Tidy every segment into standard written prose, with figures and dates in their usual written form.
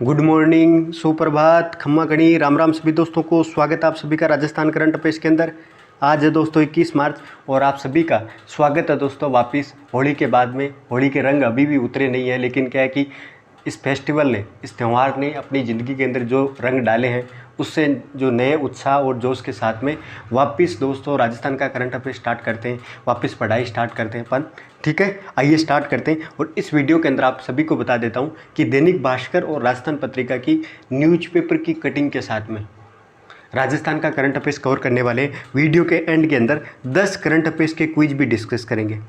Good morning, सुप्रभात, खम्मा गणी, राम राम सभी दोस्तों को। स्वागत है आप सभी का राजस्थान करंट अफेयर्स के अंदर। आज है दोस्तों 21 मार्च और आप सभी का स्वागत है दोस्तों वापस होली के बाद में। होली के रंग अभी भी उतरे नहीं है, लेकिन क्या है कि इस फेस्टिवल ने, इस त्यौहार ने अपनी ज़िंदगी के अंदर जो रंग डाले हैं, उससे जो नए उत्साह और जोश के साथ में वापस दोस्तों राजस्थान का करंट अफेयर स्टार्ट करते हैं, वापस पढ़ाई स्टार्ट करते हैं अपन। ठीक है, आइए स्टार्ट करते हैं। और इस वीडियो के अंदर आप सभी को बता देता हूं कि दैनिक भास्कर और राजस्थान पत्रिका की न्यूज़पेपर की कटिंग के साथ में राजस्थान का करंट अफेयर्स कवर करने वाले हैं। वीडियो के एंड के अंदर 10 करंट अफेयर्स के क्विज भी डिस्कस करेंगे।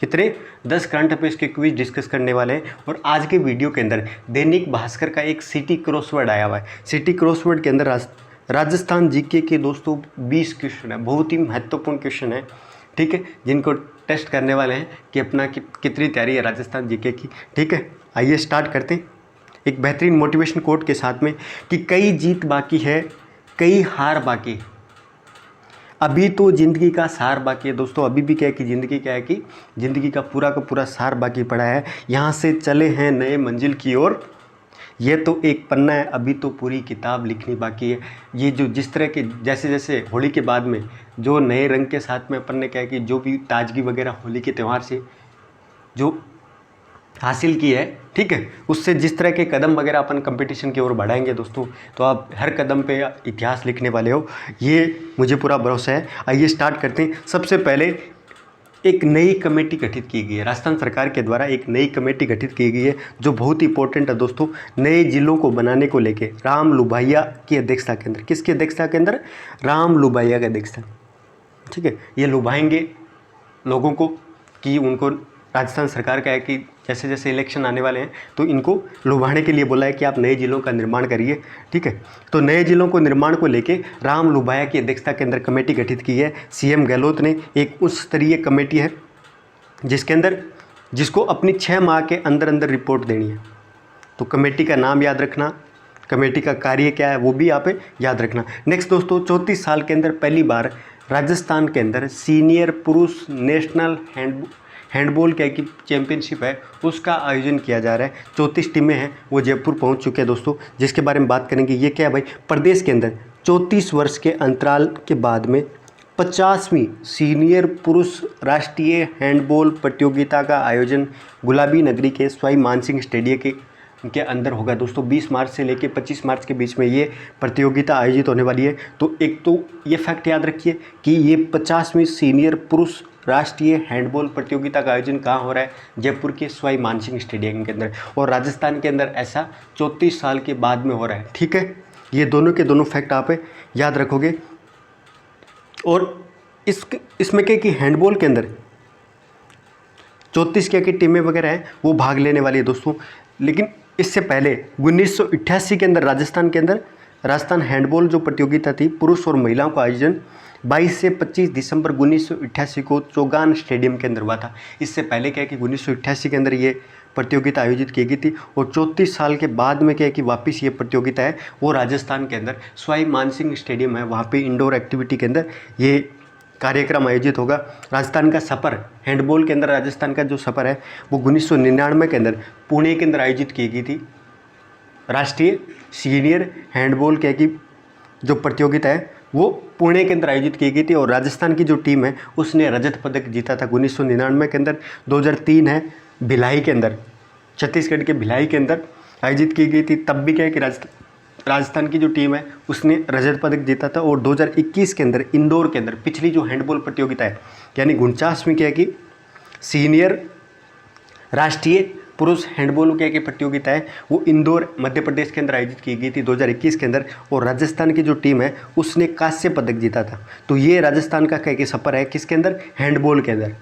कितने? 10 करंट अफेयर्स के क्विज डिस्कस करने वाले हैं। और आज के वीडियो के अंदर दैनिक भास्कर का एक सिटी क्रॉसवर्ड आया हुआ है। सिटी क्रॉसवर्ड के अंदर राजस्थान जीके के दोस्तों 20 क्वेश्चन है, बहुत ही महत्वपूर्ण क्वेश्चन है। ठीक है, जिनको टेस्ट करने वाले हैं कि अपना कितनी तैयारी है राजस्थान जीके की। ठीक है, आइए स्टार्ट करते हैं एक बेहतरीन मोटिवेशन कोट के साथ में कि कई जीत बाकी है, कई हार बाकी है, अभी तो ज़िंदगी का सार बाकी है। दोस्तों अभी भी क्या है कि ज़िंदगी क्या है कि ज़िंदगी का पूरा सार बाकी पड़ा है। यहाँ से चले हैं नए मंजिल की ओर, ये तो एक पन्ना है, अभी तो पूरी किताब लिखनी बाकी है। ये जो जिस तरह के जैसे जैसे होली के बाद में जो नए रंग के साथ में अपन ने क्या है कि जो भी ताजगी वगैरह होली के त्यौहार से जो हासिल की है, ठीक है, उससे जिस तरह के कदम वगैरह अपन कंपटीशन की ओर बढ़ाएंगे दोस्तों, तो आप हर कदम पे इतिहास लिखने वाले हो, ये मुझे पूरा भरोसा है। आइए स्टार्ट करते हैं। सबसे पहले एक नई कमेटी गठित की गई है, राजस्थान सरकार के द्वारा एक नई कमेटी गठित की गई है जो बहुत ही इंपॉर्टेंट है दोस्तों। नए जिलों को बनाने को लेके राम लुभाइया की अध्यक्षता के अंदर, किसकी अध्यक्षता के अंदर? राम लुभाइया की अध्यक्षता। ठीक है, ये लुभाएंगे लोगों को कि उनको राजस्थान सरकार का है कि जैसे जैसे इलेक्शन आने वाले हैं तो इनको लुभाने के लिए बोला है कि आप नए जिलों का निर्माण करिए। ठीक है, तो नए जिलों को निर्माण को लेके राम लुभाया की अध्यक्षता के अंदर कमेटी गठित की है सीएम गहलोत ने। एक उच्च स्तरीय कमेटी है जिसको अपनी 6 माह के अंदर अंदर रिपोर्ट देनी है। तो कमेटी का नाम याद रखना, कमेटी का कार्य क्या है वो भी आप याद रखना। नेक्स्ट दोस्तों, 34 साल के अंदर पहली बार राजस्थान के अंदर सीनियर पुरुष नेशनल हैंडबॉल क्या की चैंपियनशिप है, उसका आयोजन किया जा रहा है। 34 टीमें हैं, वो जयपुर पहुंच चुके हैं दोस्तों, जिसके बारे में बात करेंगे। ये क्या है भाई? प्रदेश के अंदर 34 वर्ष के अंतराल के बाद में 50वीं सीनियर पुरुष राष्ट्रीय हैंडबॉल प्रतियोगिता का आयोजन गुलाबी नगरी के सवाई मानसिंह स्टेडियम के अंदर होगा दोस्तों। 20 मार्च से लेकर 25 मार्च के बीच में ये प्रतियोगिता आयोजित होने वाली है। तो एक तो ये फैक्ट याद रखिए कि ये 50वीं सीनियर पुरुष राष्ट्रीय हैंडबॉल प्रतियोगिता का आयोजन कहाँ हो रहा है? जयपुर के सवाई मानसिंह स्टेडियम के अंदर। और राजस्थान के अंदर ऐसा 34 साल के बाद में हो रहा है। ठीक है, ये दोनों के दोनों फैक्ट आप याद रखोगे। और इसमें क्या कि हैंडबॉल के अंदर 34 क्या की टीमें वगैरह हैं वो भाग लेने वाली है दोस्तों। लेकिन इससे पहले 1988 के अंदर राजस्थान हैंडबॉल जो प्रतियोगिता थी पुरुष और महिलाओं का आयोजन 22 से 25 दिसंबर 1988 को चौगान स्टेडियम के अंदर हुआ था। इससे पहले क्या है कि 1988 के अंदर ये प्रतियोगिता आयोजित की गई थी। और 34 साल के बाद में क्या है कि वापस ये प्रतियोगिता है वो राजस्थान के अंदर सवाई मानसिंह स्टेडियम है, वहाँ पे इंडोर एक्टिविटी के अंदर ये कार्यक्रम आयोजित होगा। राजस्थान का सफ़र हैंडबॉल के अंदर राजस्थान का जो सफ़र है वो 1999 के अंदर पुणे के अंदर आयोजित की गई थी। राष्ट्रीय सीनियर हैंडबॉल क्या की जो प्रतियोगिता है वो पुणे के अंदर आयोजित की गई थी। और राजस्थान की जो टीम है उसने रजत पदक जीता था 1999 के अंदर। 2003 है भिलाई के अंदर, छत्तीसगढ़ के भिलाई के अंदर आयोजित की गई थी। तब भी क्या है कि राजस्थान की जो टीम है उसने रजत पदक जीता था। और 2021 के अंदर इंदौर के अंदर पिछली जो हैंडबॉल प्रतियोगिता है यानी 49वीं क्या है कि सीनियर राष्ट्रीय पुरुष हैंडबॉल क्या की प्रतियोगिता है वो इंदौर मध्य प्रदेश के अंदर आयोजित की गई थी 2021 के अंदर। और राजस्थान की जो टीम है उसने कांस्य पदक जीता था। तो ये राजस्थान का क्या कि सफ़र है किसके अंदर? हैंडबॉल के अंदर।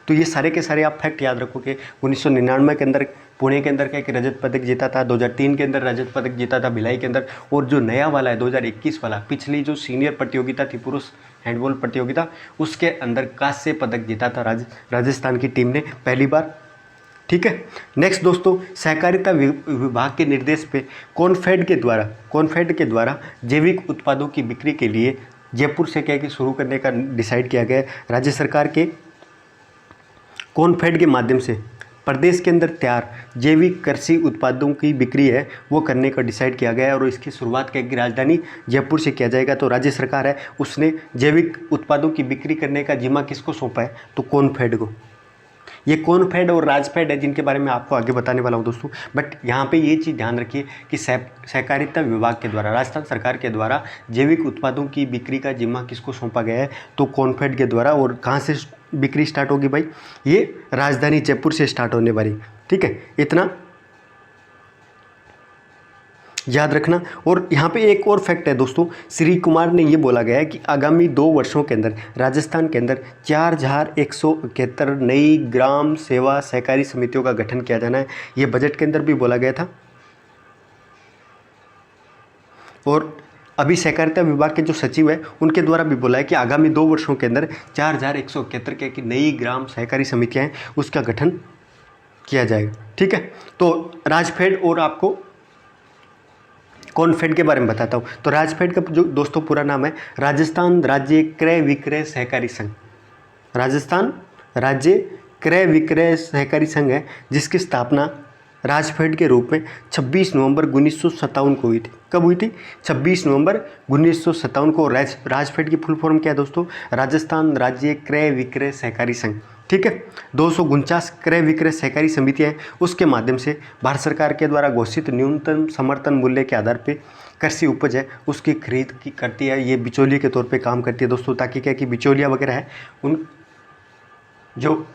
तो ये सारे के सारे आप फैक्ट याद रखोगे। 1999 के अंदर पुणे के अंदर क्या कि रजत पदक जीता था, 2003 के अंदर रजत पदक जीता था भिलाई के अंदर। और जो नया वाला है 2021 वाला, पिछली जो सीनियर प्रतियोगिता थी पुरुष हैंडबॉल प्रतियोगिता, उसके अंदर कांस्य पदक जीता था राजस्थान की टीम ने पहली बार। ठीक है, नेक्स्ट दोस्तों, सहकारिता विभाग के निर्देश पे कॉनफेड के द्वारा जैविक उत्पादों की बिक्री के लिए जयपुर से क्या कि शुरू करने का डिसाइड किया गया है। राज्य सरकार के कॉनफेड के माध्यम से प्रदेश के अंदर तैयार जैविक कृषि उत्पादों की बिक्री है वो करने का डिसाइड किया गया है और इसकी शुरुआत क्या की राजधानी जयपुर से किया जाएगा। तो राज्य सरकार है उसने जैविक उत्पादों की बिक्री करने का जिम्मा किसको सौंपा है, तो कॉनफेड को। ये कॉनफेड और राजफेड है जिनके बारे में आपको आगे बताने वाला हूँ दोस्तों। बट यहाँ पे ये चीज़ ध्यान रखिए कि सहकारिता विभाग के द्वारा, राजस्थान सरकार के द्वारा जैविक उत्पादों की बिक्री का जिम्मा किसको सौंपा गया है, तो कॉनफेड के द्वारा। और कहाँ से बिक्री स्टार्ट होगी भाई, ये राजधानी जयपुर से स्टार्ट होने वाली, ठीक है, इतना याद रखना। और यहाँ पे एक और फैक्ट है दोस्तों, श्री कुमार ने ये बोला गया है कि आगामी 2 वर्षों के अंदर राजस्थान के अंदर 4171 नई ग्राम सेवा सहकारी समितियों का गठन किया जाना है। ये बजट के अंदर भी बोला गया था। और अभी सहकारिता विभाग के जो सचिव है उनके द्वारा भी बोला है कि आगामी 2 वर्षों के अंदर 4171 की नई ग्राम सहकारी समितियाँ हैं उसका गठन किया जाएगा, ठीक है। तो राजफेड और आपको कॉनफेड के बारे में बताता हूँ। तो राजफेड का जो दोस्तों पूरा नाम है राजस्थान राज्य क्रय विक्रय सहकारी संघ। राजस्थान राज्य क्रय विक्रय सहकारी संघ है जिसकी स्थापना राजफेड के रूप में 26 नवंबर 1957 को हुई थी। कब हुई थी, 26 नवंबर 1957 को। राजफेड की फुल फॉर्म क्या है दोस्तों, राजस्थान राज्य क्रय विक्रय सहकारी संघ, ठीक है। 249 क्रय विक्रय सहकारी समितियाँ हैं उसके माध्यम से भारत सरकार के द्वारा घोषित न्यूनतम समर्थन मूल्य के आधार पे कृषि उपज है उसकी खरीद की करती है। ये बिचौलिए के तौर पे काम करती है दोस्तों, ताकि क्या कि बिचौलिया वगैरह है उन जो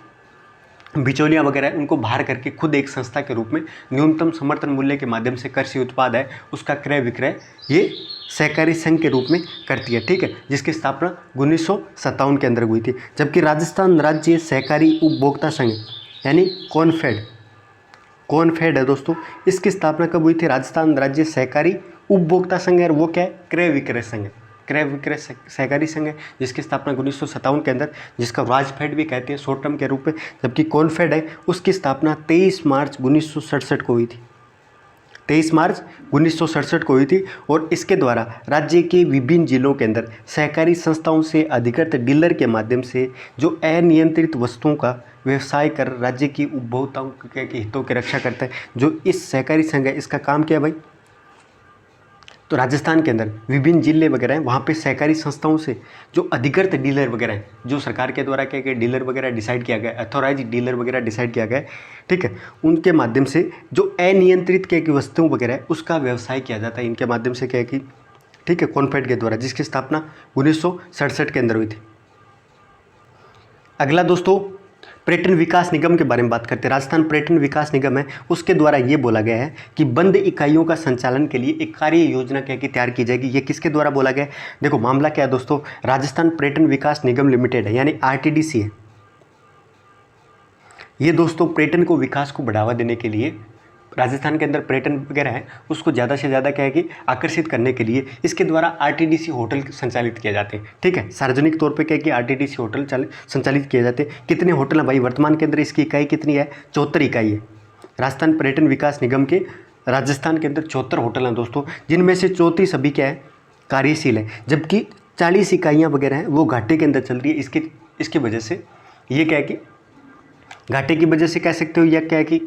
बिचौलिया वगैरह उनको बाहर करके खुद एक संस्था के रूप में न्यूनतम समर्थन मूल्य के माध्यम से कृषि उत्पाद है उसका क्रय विक्रय ये सहकारी संघ के रूप में करती है, ठीक है, जिसकी स्थापना 1957 के अंदर हुई थी। जबकि राजस्थान राज्य सहकारी उपभोक्ता संघ यानी कॉनफेड है दोस्तों, इसकी स्थापना कब हुई थी, राजस्थान राज्य सहकारी उपभोक्ता संघ है। वो क्या है, क्रय विक्रय संघ है, क्रय विक्रय सहकारी संघ है जिसकी स्थापना 1957 के अंदर, जिसका राजफेड भी कहते हैं शॉर्ट टर्म के रूप में। जबकि कॉनफेड है उसकी स्थापना 23 मार्च 1967 को हुई थी, 23 मार्च 1967 को हुई थी। और इसके द्वारा राज्य के विभिन्न जिलों के अंदर सहकारी संस्थाओं से अधिकृत डीलर के माध्यम से जो अनियंत्रित वस्तुओं का व्यवसाय कर राज्य की उपभोक्ताओं के हितों की रक्षा करता है, जो इस सहकारी संघ है इसका काम क्या है भाई, तो राजस्थान के अंदर विभिन्न जिले वगैरह हैं वहाँ पे सहकारी संस्थाओं से जो अधिकृत डीलर वगैरह हैं, जो सरकार के द्वारा क्या डीलर वगैरह डिसाइड किया गया, अथॉराइज डीलर वगैरह डिसाइड किया गया है, ठीक है, उनके माध्यम से जो अनियंत्रित क्या की वस्तुओं वगैरह है उसका व्यवसाय किया जाता है इनके माध्यम से, क्या है कि, ठीक है, कॉनफेड के द्वारा, जिसकी स्थापना 1967 के अंदर हुई थी। अगला दोस्तों पर्यटन विकास निगम के बारे में बात करते हैं। राजस्थान पर्यटन विकास निगम है उसके द्वारा ये बोला गया है कि बंद इकाइयों का संचालन के लिए एक कार्य योजना क्या की तैयार की जाएगी। ये किसके द्वारा बोला गया है, देखो मामला क्या है दोस्तों, राजस्थान पर्यटन विकास निगम लिमिटेड है यानी आरटीडीसी है। ये दोस्तों पर्यटन को विकास को बढ़ावा देने के लिए राजस्थान के अंदर पर्यटन वगैरह है उसको ज़्यादा से ज़्यादा क्या है कि आकर्षित करने के लिए इसके द्वारा आरटीडीसी होटल संचालित किए जाते हैं, ठीक है, सार्वजनिक तौर पे क्या है कि आरटीडीसी होटल संचालित किए जाते हैं। कितने होटल हैं भाई, वर्तमान के अंदर इसकी इकाई कितनी है, 74 इकाई है। राजस्थान पर्यटन विकास निगम के राजस्थान के अंदर 74 होटल हैं दोस्तों, जिनमें से 34 अभी क्या है कार्यशील है, जबकि 40 इकाइयाँ वगैरह हैं वो घाटे के अंदर चल रही है। इसकी वजह से ये क्या है कि घाटे की वजह से कह सकते हो, या क्या है कि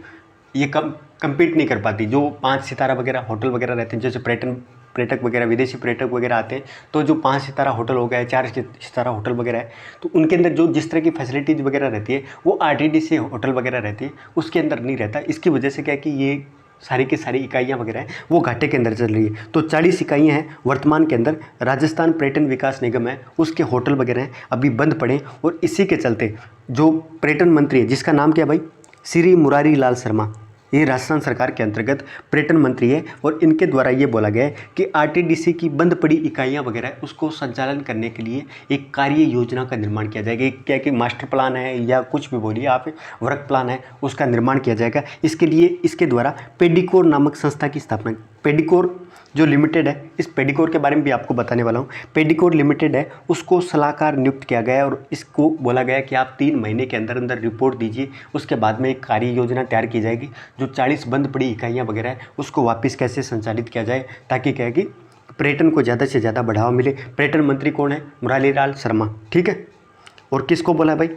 ये कम्पीट नहीं कर पाती। जो 5 सितारा वगैरह होटल वगैरह रहते हैं, जैसे पर्यटक वगैरह विदेशी पर्यटक वगैरह आते हैं, तो जो 5 सितारा होटल हो गया, 4 सितारा होटल वगैरह है, तो उनके अंदर जो जिस तरह की फैसिलिटीज़ वगैरह रहती है वो आरटीडीसी होटल वगैरह रहती है उसके अंदर नहीं रहता। इसकी वजह से क्या है कि ये सारी की सारी इकाइयाँ वगैरह हैं वो घाटे के अंदर चल रही है। तो 40 इकाइयाँ हैं वर्तमान के अंदर, राजस्थान पर्यटन विकास निगम है उसके होटल वगैरह हैं अभी बंद पड़े। और इसी के चलते जो पर्यटन मंत्री है जिसका नाम क्या है भाई, श्री मुरारी लाल शर्मा, ये राजस्थान सरकार के अंतर्गत पर्यटन मंत्री है। और इनके द्वारा ये बोला गया है कि आरटीडीसी की बंद पड़ी इकाइयाँ वगैरह उसको संचालन करने के लिए एक कार्य योजना का निर्माण किया जाएगा। एक क्या कि मास्टर प्लान है या कुछ भी बोलिए आप, वर्क प्लान है, उसका निर्माण किया जाएगा। इसके लिए इसके द्वारा पेडिकोर नामक संस्था की स्थापना, पेडिकोर जो लिमिटेड है, इस पेडिकोर के बारे में भी आपको बताने वाला हूँ। पेडिकोर लिमिटेड है उसको सलाहकार नियुक्त किया गया है और इसको बोला गया है कि आप 3 महीने के अंदर अंदर रिपोर्ट दीजिए, उसके बाद में एक कार्य योजना तैयार की जाएगी। जो 40 बंद पड़ी इकाइयाँ वगैरह है उसको वापस कैसे संचालित किया जाए, ताकि क्या है कि पर्यटन को ज़्यादा से ज़्यादा बढ़ावा मिले। पर्यटन मंत्री कौन है, मुरारी लाल शर्मा, ठीक है। और किसको बोला भाई,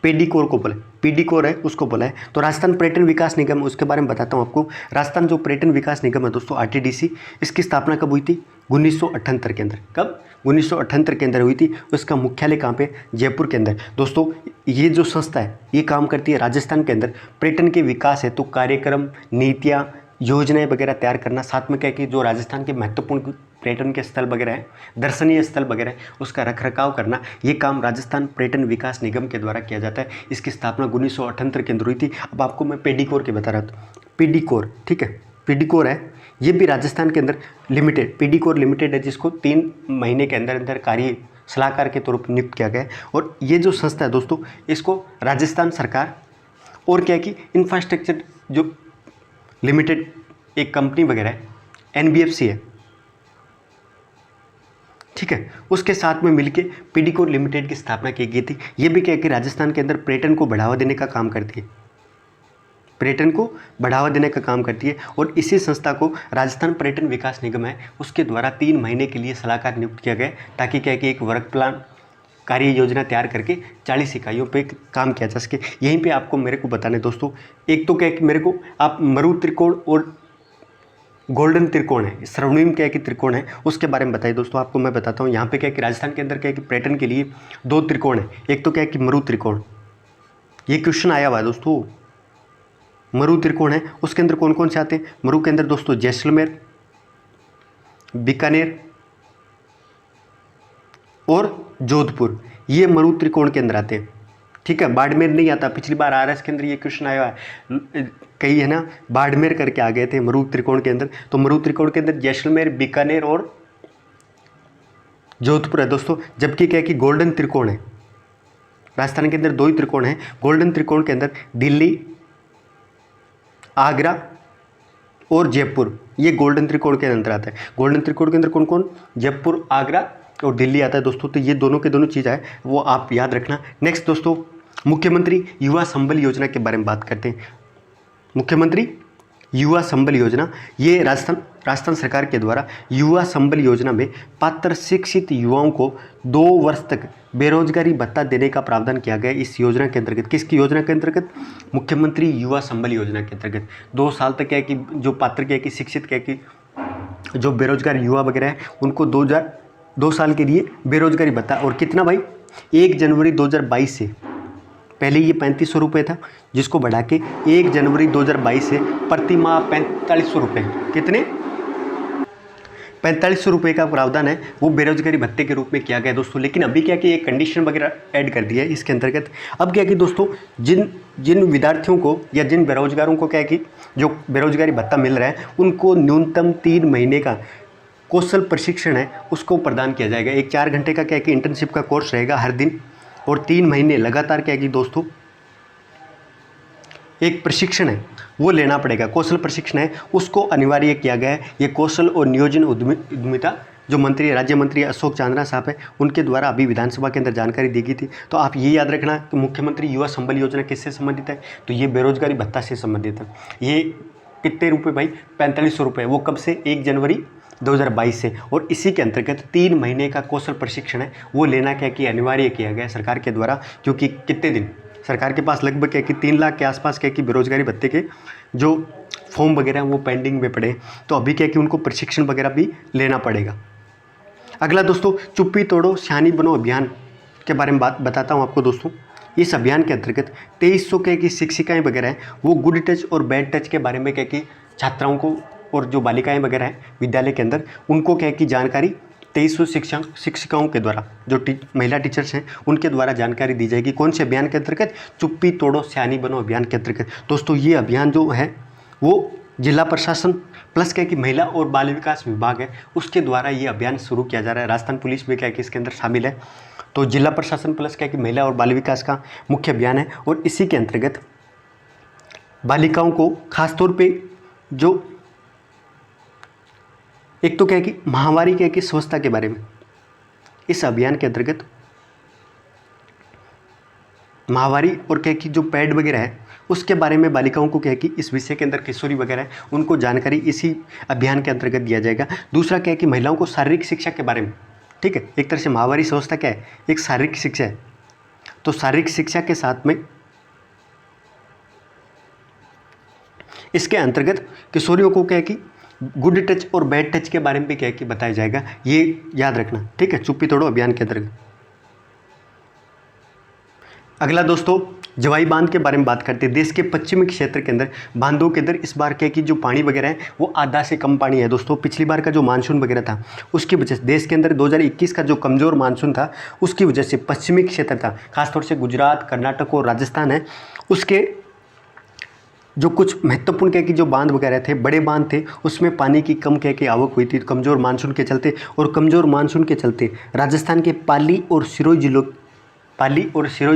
पेडिकोर को बोला, पीडीकोर है उसको बोला है। तो राजस्थान पर्यटन विकास निगम, उसके बारे में बताता हूँ आपको। राजस्थान जो पर्यटन विकास निगम है दोस्तों, आरटीडीसी, इसकी स्थापना कब हुई थी? 1978 के अंदर। कब? 1978 के अंदर हुई थी। उसका मुख्यालय कहाँ पे? जयपुर के अंदर। दोस्तों ये जो संस्था है ये काम करती है राजस्थान के अंदर पर्यटन के विकास है, तो कार्यक्रम, नीतियाँ, योजनाएं वगैरह तैयार करना। साथ में क्या है कि जो राजस्थान के महत्वपूर्ण पर्यटन के स्थल वगैरह हैं, दर्शनीय स्थल वगैरह है, उसका रखरखाव करना, ये काम राजस्थान पर्यटन विकास निगम के द्वारा किया जाता है। इसकी स्थापना 1978 के अंदर हुई थी। अब आपको मैं पेडिकोर की बता रहा था, पेडिकोर, ठीक है, पेडिकोर है, ये भी राजस्थान के अंदर लिमिटेड, पेडिकोर लिमिटेड है, जिसको 3 महीने के अंदर अंदर कार्य सलाहकार के तौर पर नियुक्त किया गया है। और ये जो संस्था है दोस्तों, इसको राजस्थान सरकार और क्या है कि इंफ्रास्ट्रक्चर जो लिमिटेड एक कंपनी वगैरह है, एनबीएफसी है, ठीक है, उसके साथ में मिलके पेडिकोर लिमिटेड की स्थापना की गई थी। ये भी क्या है कि राजस्थान के अंदर पर्यटन को बढ़ावा देने का काम करती है, पर्यटन को बढ़ावा देने का काम करती है। और इसी संस्था को राजस्थान पर्यटन विकास निगम है, उसके द्वारा 3 महीने के लिए सलाहकार नियुक्त किया गया, ताकि क्या है कि एक वर्क प्लान, कार्य योजना तैयार करके 40 इकाइयों पे काम किया जा सके। यहीं पे आपको मेरे को बताना है दोस्तों, एक तो क्या है कि मेरे को आप मरु त्रिकोण और गोल्डन त्रिकोण है, स्वर्णिम क्या है कि त्रिकोण है, उसके बारे में बताइए दोस्तों। आपको मैं बताता हूँ यहाँ पे क्या है कि राजस्थान के अंदर क्या है कि पर्यटन के लिए 2 त्रिकोण है। एक तो क्या है कि मरु त्रिकोण, ये क्वेश्चन आया हुआ है दोस्तों, मरु त्रिकोण है, उसके अंदर कौन कौन से आते हैं? मरु के अंदर दोस्तों जैसलमेर, बीकानेर और जोधपुर, ये मरु त्रिकोण के अंदर आते हैं, ठीक है। बाड़मेर नहीं आता, पिछली बार आरएस के अंदर ये क्वेश्चन आया है, कई है ना बाड़मेर करके आ गए थे मरु त्रिकोण के अंदर। तो मरु त्रिकोण के अंदर जैसलमेर, बीकानेर और जोधपुर है दोस्तों। जबकि क्या है कि गोल्डन त्रिकोण है, राजस्थान के अंदर 2 ही त्रिकोण है। गोल्डन त्रिकोण के अंदर दिल्ली, आगरा और जयपुर, ये गोल्डन त्रिकोण के अंदर आता है। गोल्डन त्रिकोण के अंदर कौन कौन? जयपुर, आगरा और दिल्ली आता है दोस्तों। तो ये दोनों के दोनों चीज़ है, वो आप याद रखना। नेक्स्ट दोस्तों, मुख्यमंत्री युवा संबल योजना के बारे में बात करते हैं। मुख्यमंत्री युवा संबल योजना, ये राजस्थान सरकार के द्वारा युवा संबल योजना में पात्र शिक्षित युवाओं को 2 वर्ष तक बेरोजगारी भत्ता देने का प्रावधान किया गया इस योजना के अंतर्गत। किसकी योजना के अंतर्गत? मुख्यमंत्री युवा संबल योजना के अंतर्गत 2 साल तक क्या है कि जो पात्र क्या है कि शिक्षित क्या है कि जो बेरोजगार युवा वगैरह है, उनको 2 साल के लिए बेरोजगारी भत्ता। और कितना भाई? 1 जनवरी 2022 से, पहले ये 3500 रुपये था, जिसको बढ़ा के 1 जनवरी 2022 से प्रति माह 4500 रुपये, कितने? 4500 रुपये का प्रावधान है, वो बेरोजगारी भत्ते के रूप में किया गया दोस्तों। लेकिन अभी क्या कि एक कंडीशन वगैरह ऐड कर दिया है इसके अंतर्गत। अब क्या कि दोस्तों, जिन विद्यार्थियों को या जिन बेरोजगारों को क्या है कि जो बेरोजगारी भत्ता मिल रहा है, उनको न्यूनतम 3 महीने का कौशल प्रशिक्षण है उसको प्रदान किया जाएगा। एक 4 घंटे का क्या है कि इंटर्नशिप का कोर्स रहेगा हर दिन, और 3 महीने लगातार क्या है कि दोस्तों एक प्रशिक्षण है वो लेना पड़ेगा, कौशल प्रशिक्षण है, उसको अनिवार्य किया गया है। ये कौशल और नियोजन उद्यमिता जो मंत्री, राज्य मंत्री अशोक चांदना साहब है, उनके द्वारा अभी विधानसभा के अंदर जानकारी दी गई थी। तो आप ये याद रखना कि मुख्यमंत्री युवा संबल योजना किससे संबंधित है? तो ये बेरोजगारी भत्ता से संबंधित है। ये कितने रुपये भाई? 4500 रुपये। वो कब से? 1 जनवरी 2022 से। और इसी के अंतर्गत 3 महीने का कौशल प्रशिक्षण है वो लेना क्या कि अनिवार्य किया गया सरकार के द्वारा। क्योंकि कितने दिन सरकार के पास लगभग क्या कि 3 लाख के आसपास क्या कि बेरोजगारी भत्ते के जो फॉर्म वगैरह हैं वो पेंडिंग में पड़े, तो अभी क्या कि उनको प्रशिक्षण वगैरह भी लेना पड़ेगा। अगला दोस्तों, चुप्पी तोड़ो सियानी बनो अभियान के बारे में बात बताता हूँ आपको दोस्तों। इस अभियान के अंतर्गत 2300 क्या कि शिक्षिकाएँ वगैरह हैं वो गुड टच और बैड टच के बारे में क्या कि छात्राओं को और जो बालिकाएं वगैरह हैं विद्यालय के अंदर, उनको क्या कि जानकारी 2300 शिक्षिकाओं के द्वारा, जो महिला टीचर्स हैं उनके द्वारा जानकारी दी जाएगी। कौन से अभियान के अंतर्गत? चुप्पी तोड़ो सियानी बनो अभियान के अंतर्गत। दोस्तों ये अभियान जो है वो जिला प्रशासन प्लस क्या कि महिला और बाल विकास विभाग है उसके द्वारा ये अभियान शुरू किया जा रहा है। राजस्थान पुलिस भी क्या कि इसके अंदर शामिल है। तो जिला प्रशासन प्लस क्या कि महिला और बाल विकास का मुख्य अभियान है। और इसी के अंतर्गत बालिकाओं को खासतौर पर जो एक तो क्या है कि महामारी क्या है कि स्वच्छता के बारे में इस अभियान के अंतर्गत महामारी और क्या है कि जो पैड वगैरह है उसके बारे में बालिकाओं को क्या है कि इस विषय के अंदर किशोरी वगैरह है उनको जानकारी इसी अभियान के अंतर्गत दिया जाएगा। दूसरा क्या है कि महिलाओं को शारीरिक शिक्षा के बारे में, ठीक है, एक तरह से महामारी स्वच्छता क्या है? एक शारीरिक शिक्षा है। तो शारीरिक शिक्षा के साथ में इसके अंतर्गत किशोरियों को क्या है कि गुड टच और बैड टच के बारे में भी क्या है कि बताया जाएगा, ये याद रखना, ठीक है, चुप्पी तोड़ो अभियान के अंतर्गत। अगला दोस्तों जवाई बांध के बारे में बात करते हैं। देश के पश्चिमी क्षेत्र के अंदर बांधों के अंदर इस बार क्या है कि जो पानी वगैरह है वो आधा से कम पानी है दोस्तों। पिछली बार का जो मानसून वगैरह था उसकी वजह से देश के अंदर 2021 का जो कमज़ोर मानसून था उसकी वजह से पश्चिमी क्षेत्र था, खासतौर से गुजरात, कर्नाटक और राजस्थान है, उसके जो कुछ महत्वपूर्ण क्या कि जो बांध वगैरह थे, बड़े बांध थे, उसमें पानी की कम क्या कि आवक हुई थी कमज़ोर मानसून के चलते। और कमज़ोर मानसून के चलते राजस्थान के पाली और सिरोही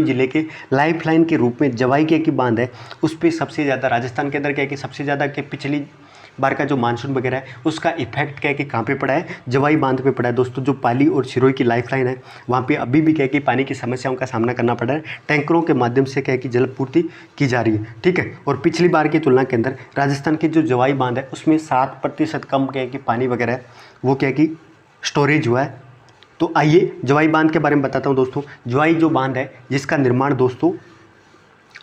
जिले के लाइफलाइन के रूप में जवाई क्या कि बांध है, उस पर सबसे ज़्यादा राजस्थान के अंदर क्या कि सबसे ज़्यादा कि पिछली बार का जो मानसून वगैरह है उसका इफेक्ट क्या है कि कहाँ पे पड़ा है, जवाई बांध पे पड़ा है दोस्तों। जो पाली और सिरोही की लाइफलाइन है वहाँ पे अभी भी क्या है कि पानी की समस्याओं का सामना करना पड़ रहा है, टैंकरों के माध्यम से क्या है कि जल पूर्ति की जा रही है, ठीक है। और पिछली बार की तुलना के अंदर राजस्थान की जो जवाई बांध है उसमें 7% कम क्या है कि पानी वगैरह है वो क्या है कि स्टोरेज हुआ है। तो आइए जवाई बांध के बारे में बताता हूँ दोस्तों। जवाई जो बांध है जिसका निर्माण दोस्तों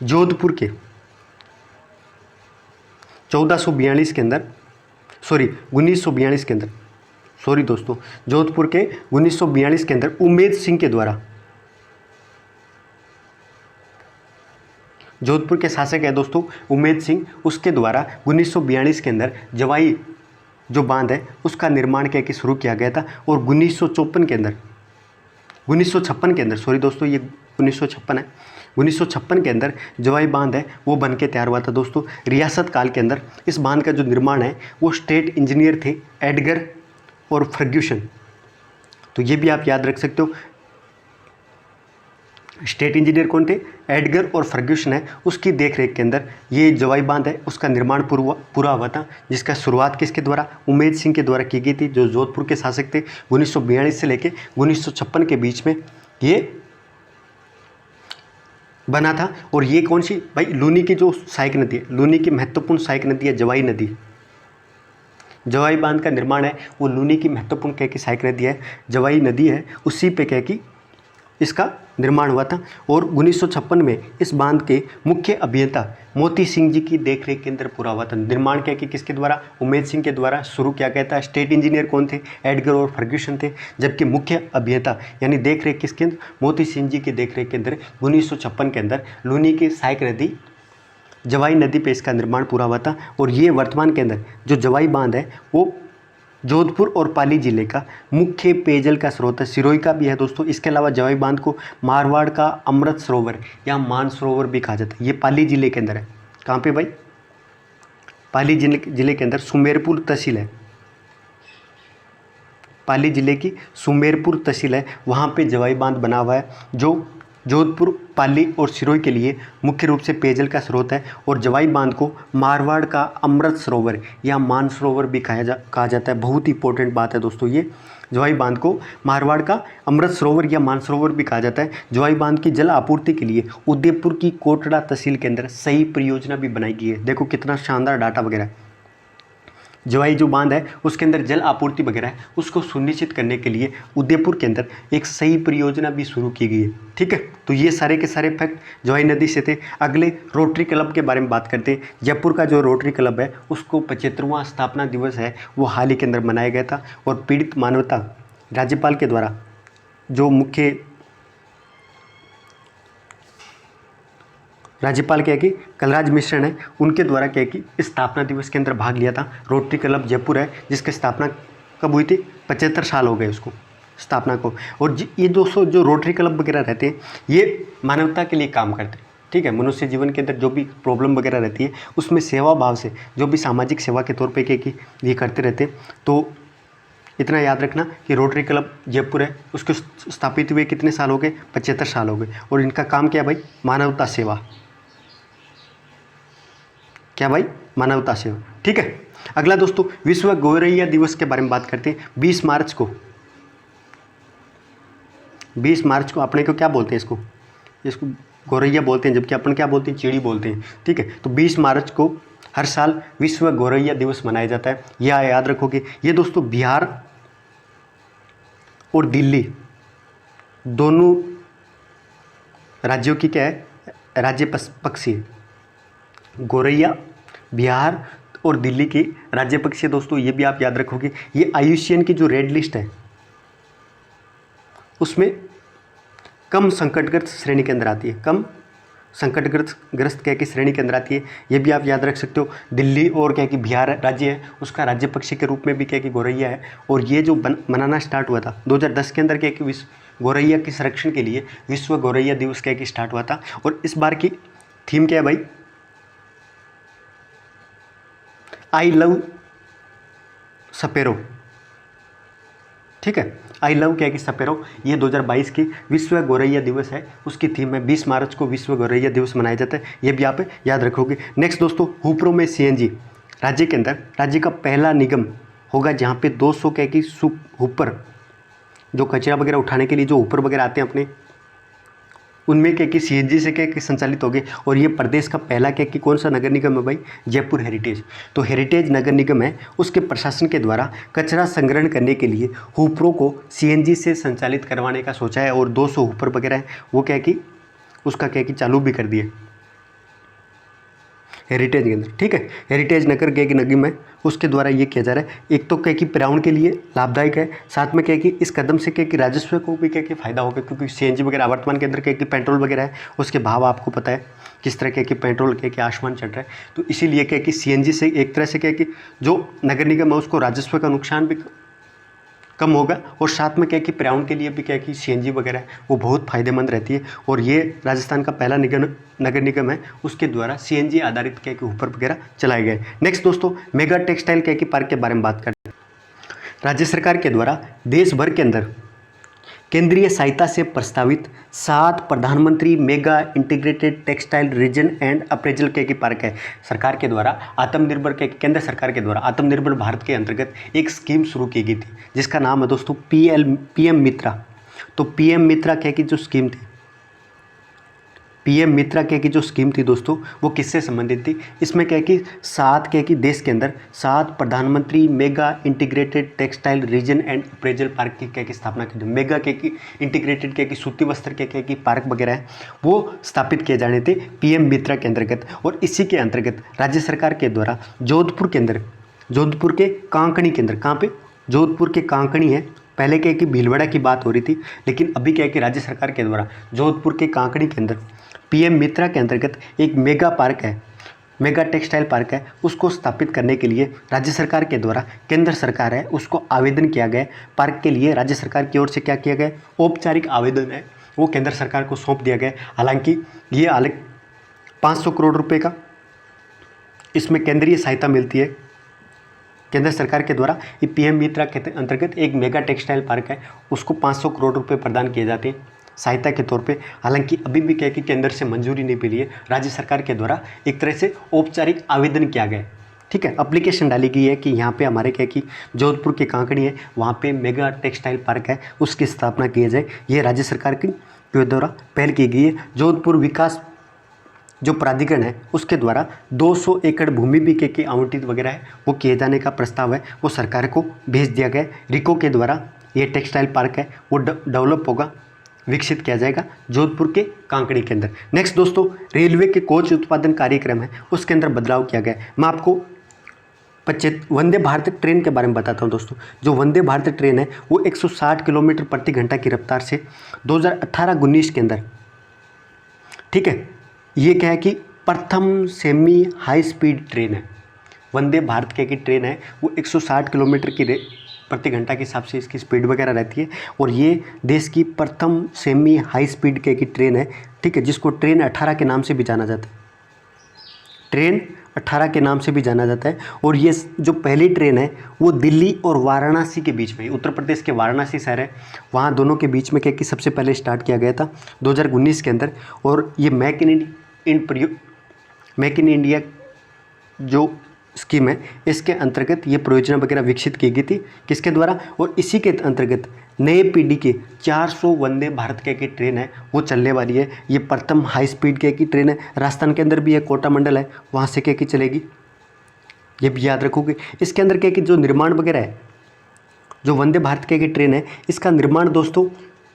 जोधपुर के 1942 के अंदर, सॉरी 1942 के अंदर, सॉरी दोस्तों, जोधपुर के 1942 के अंदर उमेद सिंह के द्वारा, जोधपुर के शासक है दोस्तों उमेद सिंह, उसके द्वारा 1942 के अंदर जवाई जो बांध है उसका निर्माण क्या कि शुरू किया गया था। और 1956 के अंदर, सॉरी दोस्तों ये 1956 है, 1956 के अंदर जवाई बांध है वो बन के तैयार हुआ था दोस्तों। रियासत काल के अंदर इस बांध का जो निर्माण है वो स्टेट इंजीनियर थे एडगर और फर्ग्यूसन, तो ये भी आप याद रख सकते हो। स्टेट इंजीनियर कौन थे, एडगर और फर्ग्यूसन है, उसकी देखरेख के अंदर ये जवाई बांध है उसका निर्माण पूरा हुआ था, जिसका शुरुआत किसके द्वारा, उमेद सिंह के द्वारा की गई थी, जो जोधपुर के शासक थे। 1942 से लेकर 1956 के बीच में ये बना था। और ये कौन सी भाई, लूनी की जो सहायक नदी है, लूनी की महत्वपूर्ण सहायक नदी है जवाई नदी। जवाई बांध का निर्माण है वो लूनी की महत्वपूर्ण क्या की सहायक नदी है, जवाई नदी है, उसी पे क्या की इसका निर्माण हुआ था। और 1956 में इस बांध के मुख्य अभियंता मोती सिंह जी की देखरेख के अंदर पूरा हुआ था। निर्माण क्या कि किसके द्वारा, उमेद सिंह के द्वारा शुरू किया गया था। स्टेट इंजीनियर कौन थे, एडगर और फर्ग्यूसन थे, जबकि मुख्य अभियंता यानी देखरेख किसके अंदर, मोती सिंह जी की देखरेख के अंदर 1956 के अंदर लूनी की सहायक नदी जवाई नदी पे इसका निर्माण पूरा हुआ था। और ये वर्तमान के अंदर जो जवाई बांध है वो जोधपुर और पाली जिले का मुख्य पेयजल का स्रोत है, सिरोही का भी है दोस्तों। इसके अलावा जवाई बांध को मारवाड़ का अमृत सरोवर या मान सरोवर भी कहा जाता है। ये पाली जिले के अंदर है, कहाँ पे भाई, पाली जिले के अंदर सुमेरपुर तहसील है, पाली जिले की सुमेरपुर तहसील है, वहाँ पे जवाई बांध बना हुआ है, जो जोधपुर, पाली और सिरोही के लिए मुख्य रूप से पेयजल का स्रोत है। और जवाई बांध को मारवाड़ का अमृत सरोवर या मान सरोवर भी कहा जाता है। बहुत ही इंपॉर्टेंट बात है दोस्तों ये, जवाई बांध को मारवाड़ का अमृत सरोवर या मान सरोवर भी कहा जाता है। जवाई बांध की जल आपूर्ति के लिए उदयपुर की कोटड़ा तहसील के अंदर सही परियोजना भी बनाई गई है। देखो कितना शानदार डाटा वगैरह है। जवाई जो बांध है उसके अंदर जल आपूर्ति वगैरह है उसको सुनिश्चित करने के लिए उदयपुर के अंदर एक सही परियोजना भी शुरू की गई है, ठीक है। तो ये सारे के सारे फैक्ट जवाई नदी से थे। अगले रोटरी क्लब के बारे में बात करते हैं। जयपुर का जो रोटरी क्लब है उसको 75वां स्थापना दिवस है वो हाल ही के अंदर मनाया गया था। और पीड़ित मानवता राज्यपाल के द्वारा जो मुख्य राज्यपाल क्या है कि कलराज मिश्र है, उनके द्वारा क्या है कि स्थापना दिवस के अंदर भाग लिया था। रोटरी क्लब जयपुर है जिसकी स्थापना कब हुई थी, 75 साल हो गए उसको स्थापना को। और ये दोस्तों जो रोटरी क्लब वगैरह रहते हैं ये मानवता के लिए काम करते हैं, ठीक है। मनुष्य जीवन के अंदर जो भी प्रॉब्लम वगैरह रहती है उसमें सेवा भाव से जो भी सामाजिक सेवा के तौर पर क्या कि ये करते रहते हैं। तो इतना याद रखना कि रोटरी क्लब जयपुर है उसको स्थापित हुए कितने साल हो गए, 75 साल हो गए। और इनका काम क्या है भाई, मानवता सेवा, क्या भाई, मानवता सेवा, ठीक है। अगला दोस्तों विश्व गौरैया दिवस के बारे में बात करते हैं। 20 मार्च को अपने को क्या बोलते हैं, इसको गौरैया बोलते हैं, जबकि अपन क्या बोलते हैं, चिड़ी बोलते हैं, ठीक है। तो 20 मार्च को हर साल विश्व गौरैया दिवस मनाया जाता है। यह याद रखोगे। ये दोस्तों बिहार और दिल्ली दोनों राज्यों की क्या है, राज्य पक्षी है। गोरैया बिहार और दिल्ली की राज्य पक्षी है दोस्तों, ये भी आप याद रखोगे। ये IUCN की जो रेड लिस्ट है उसमें कम संकटग्रस्त श्रेणी के अंदर आती है, कम संकटग्रस्त क्या की श्रेणी के अंदर आती है, ये भी आप याद रख सकते हो। दिल्ली और क्या कि बिहार राज्य है, उसका राज्य पक्षी के रूप में भी क्या कि गोरैया है। और ये जो मनाना स्टार्ट हुआ था 2010 के अंदर क्या कि विश्व गोरैया के संरक्षण के लिए विश्व गोरैया दिवस क्या कि स्टार्ट हुआ था। और इस बार की थीम क्या है भाई, आई लव सपेरो, ठीक है, आई लव क्या कि सपेरो। ये 2022 की विश्व गौरैया दिवस है, उसकी थीम है। 20 मार्च को विश्व गौरैया दिवस मनाया जाता है, ये भी आप याद रखोगे। नेक्स्ट दोस्तों, हुपरो में CNG राज्य के अंदर राज्य का पहला निगम होगा जहाँ पे 200 क्या कि हुपर, जो कचरा वगैरह उठाने के लिए जो हुपर वगैरह आते हैं अपने, उनमें क्या कि CNG से क्या कि संचालित हो गए। और ये प्रदेश का पहला क्या कि कौन सा नगर निगम है भाई, जयपुर हेरिटेज। तो हेरिटेज नगर निगम है, उसके प्रशासन के द्वारा कचरा संग्रहण करने के लिए हुपरों को CNG से संचालित करवाने का सोचा है। और 200 हुपर वगैरह है वो क्या कि उसका क्या कि चालू भी कर दिए हेरिटेज के अंदर, ठीक है। हेरिटेज नगर क्या कि निगम है, उसके द्वारा ये किया जा रहा है। एक तो क्या कि पर्यावरण के लिए लाभदायक है, साथ में क्या कि इस कदम से क्या कि राजस्व को भी क्या कि फायदा होगा, क्योंकि CNG वगैरह वर्तमान के अंदर क्या कि पेट्रोल वगैरह है, उसके भाव आपको पता है किस तरह क्या कि पेट्रोल क्या कि आसमान चढ़ रहा है। तो इसीलिए क्या कि CNG से एक तरह से क्या कि जो नगर निगम है उसको राजस्व का नुकसान भी कम होगा। और साथ में क्या कि पर्यावरण के लिए भी क्या कि CNG वगैरह है वो बहुत फायदेमंद रहती है। और ये राजस्थान का पहला नगर निगम है, उसके द्वारा CNG आधारित क्या कि हुपर वगैरह चलाए गए। नेक्स्ट दोस्तों, मेगा टेक्सटाइल क्या कि पार्क के बारे में बात करते हैं। राज्य सरकार के द्वारा देश भर के अंदर केंद्रीय सहायता से प्रस्तावित 7 प्रधानमंत्री mega integrated textile reason and appraisal के पार्क है। सरकार के द्वारा आत्मनिर्भर के केंद्र सरकार के द्वारा आत्मनिर्भर भारत के अंतर्गत एक स्कीम शुरू की गई थी, जिसका नाम है दोस्तों PM मित्रा। तो PM मित्रा क्या की जो स्कीम थी, PM मित्रा क्या की जो स्कीम थी दोस्तों, वो किससे संबंधित थी। इसमें क्या कि 7 क्या कि देश के अंदर 7 प्रधानमंत्री mega integrated textile reason and appraisal park की क्या की स्थापना की। मेगा क्या कि इंटीग्रेटेड क्या कि सूती वस्त्र के क्या कि पार्क वगैरह है वो स्थापित किए जाने थे PM मित्रा के अंतर्गत। और इसी के अंतर्गत राज्य सरकार के द्वारा जोधपुर के अंदर, जोधपुर के कांकणी के अंदर, कहाँ पे, जोधपुर के कांकणी है। पहले क्या कि भीलवाड़ा की बात हो रही थी, लेकिन अभी क्या कि राज्य सरकार के द्वारा जोधपुर के कांकणी के अंदर PM मित्रा के अंतर्गत एक मेगा पार्क है, मेगा टेक्सटाइल पार्क है, उसको स्थापित करने के लिए राज्य सरकार के द्वारा, केंद्र सरकार है उसको आवेदन किया गया। पार्क के लिए राज्य सरकार की ओर से क्या किया गया, औपचारिक आवेदन है वो केंद्र सरकार को सौंप दिया गया। हालांकि ये 500 करोड़ रुपए का इसमें केंद्रीय सहायता मिलती है केंद्र सरकार के द्वारा। ये PM मित्रा के अंतर्गत एक मेगा टेक्सटाइल पार्क है, उसको 500 करोड़ रुपए प्रदान किए जाते हैं सहायता के तौर पे। हालांकि अभी भी क्या कि केंद्र से मंजूरी नहीं मिली है, राज्य सरकार के द्वारा एक तरह से औपचारिक आवेदन किया गया है, ठीक है। एप्लीकेशन डाली गई है कि यहाँ पे हमारे क्या कि जोधपुर की कांकड़ी है, वहाँ पे मेगा टेक्सटाइल पार्क है, उसकी स्थापना की जाए। ये राज्य सरकार के द्वारा पहल की गई है। जोधपुर विकास जो प्राधिकरण है उसके द्वारा 200 एकड़ भूमि भी के आवंटित वगैरह है वो किए जाने का प्रस्ताव है, वो सरकार को भेज दिया गया। रिको के द्वारा ये टेक्सटाइल पार्क है वो डेवलप होगा, विकसित किया जाएगा जोधपुर के कांकड़ी के अंदर। नेक्स्ट दोस्तों, रेलवे के कोच उत्पादन कार्यक्रम है उसके अंदर बदलाव किया गया है। मैं आपको वंदे भारत ट्रेन के बारे में बताता हूँ दोस्तों। जो वंदे भारत ट्रेन है वो 160 किलोमीटर प्रति घंटा की रफ्तार से 2018-19 के अंदर, ठीक है, ये क्या है कि प्रथम सेमी हाई स्पीड ट्रेन है। वंदे भारत की ट्रेन है वो 160 किलोमीटर की प्रति घंटा के हिसाब से इसकी स्पीड वगैरह रहती है। और ये देश की प्रथम सेमी हाई स्पीड की ट्रेन है, ठीक है, जिसको ट्रेन 18 के नाम से भी जाना जाता है, ट्रेन 18 के नाम से भी जाना जाता है। और ये जो पहली ट्रेन है वो दिल्ली और वाराणसी के बीच में, उत्तर प्रदेश के वाराणसी शहर है वहाँ दोनों के बीच में क्या कि सबसे पहले स्टार्ट किया गया था 2019 के अंदर। और ये मेक इन इंडिया जो स्कीम है इसके अंतर्गत ये परियोजना वगैरह विकसित की गई थी, किसके द्वारा, और इसी के अंतर्गत नए पीढ़ी के 400 वंदे भारत की ट्रेन है वो चलने वाली है। ये प्रथम हाई स्पीड की ट्रेन है, राजस्थान के अंदर भी एक कोटा मंडल है वहाँ से क्या की चलेगी, ये भी याद रखोगे। इसके अंदर क्या कि जो निर्माण वगैरह है, जो वंदे भारत की ट्रेन है इसका निर्माण दोस्तों,